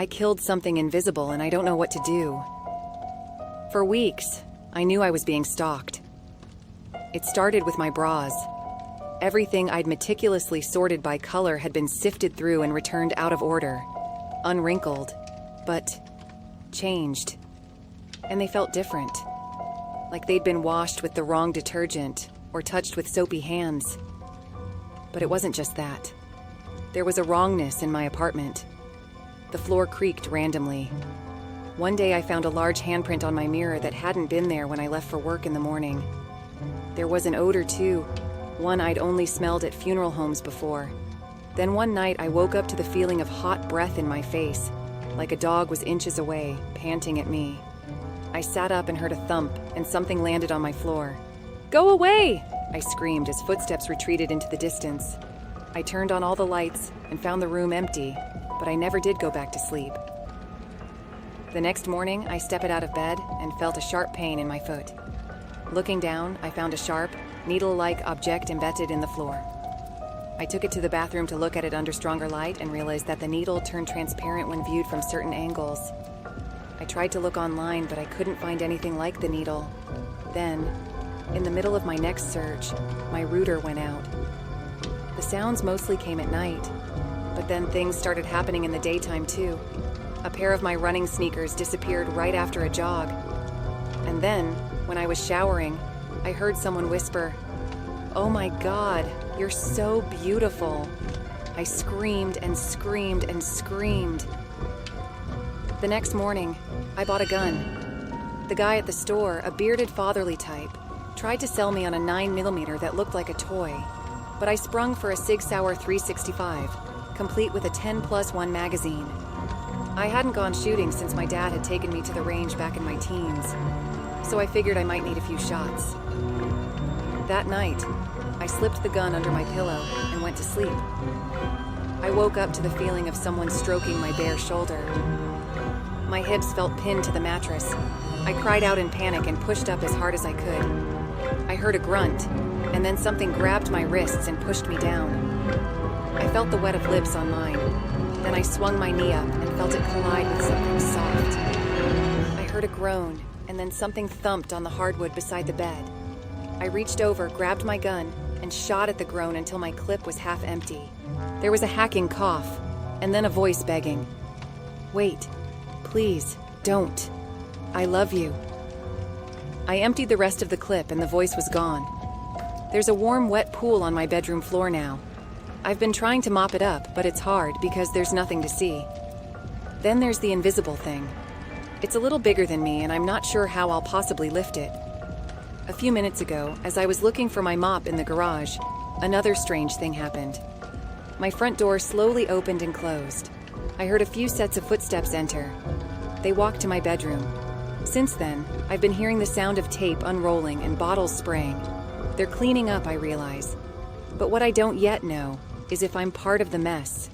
I killed something invisible and I don't know what to do. For weeks, I knew I was being stalked. It started with my bras. Everything I'd meticulously sorted by color had been sifted through and returned out of order, unwrinkled, but changed. And they felt different, like they'd been washed with the wrong detergent or touched with soapy hands. But it wasn't just that. There was a wrongness in my apartment. The floor creaked randomly. One day I found a large handprint on my mirror that hadn't been there when I left for work in the morning. There was an odor too, one I'd only smelled at funeral homes before. Then one night I woke up to the feeling of hot breath in my face, like a dog was inches away, panting at me. I sat up and heard a thump, and something landed on my floor. "Go away!" I screamed as footsteps retreated into the distance. I turned on all the lights and found the room empty, but I never did go back to sleep. The next morning, I stepped out of bed and felt a sharp pain in my foot. Looking down, I found a sharp, needle-like object embedded in the floor. I took it to the bathroom to look at it under stronger light and realized that the needle turned transparent when viewed from certain angles. I tried to look online, but I couldn't find anything like the needle. Then, in the middle of my next search, my router went out. The sounds mostly came at night, but then things started happening in the daytime too. A pair of my running sneakers disappeared right after a jog. And then, when I was showering, I heard someone whisper, "Oh my God, you're so beautiful." I screamed and screamed and screamed. The next morning, I bought a gun. The guy at the store, a bearded fatherly type, tried to sell me on a 9mm that looked like a toy, but I sprung for a Sig Sauer 365, complete with a 10+1 magazine. I hadn't gone shooting since my dad had taken me to the range back in my teens, so I figured I might need a few shots. That night, I slipped the gun under my pillow and went to sleep. I woke up to the feeling of someone stroking my bare shoulder. My hips felt pinned to the mattress. I cried out in panic and pushed up as hard as I could. I heard a grunt, and then something grabbed my wrists and pushed me down. I felt the wet of lips on mine. Then I swung my knee up and felt it collide with something soft. I heard a groan, and then something thumped on the hardwood beside the bed. I reached over, grabbed my gun, and shot at the groan until my clip was half empty. There was a hacking cough, and then a voice begging, "Wait, please, don't. I love you." I emptied the rest of the clip and the voice was gone. There's a warm, wet pool on my bedroom floor now. I've been trying to mop it up, but it's hard because there's nothing to see. Then there's the invisible thing. It's a little bigger than me, and I'm not sure how I'll possibly lift it. A few minutes ago, as I was looking for my mop in the garage, another strange thing happened. My front door slowly opened and closed. I heard a few sets of footsteps enter. They walked to my bedroom. Since then, I've been hearing the sound of tape unrolling and bottles spraying. They're cleaning up, I realize. But what I don't yet know is if I'm part of the mess.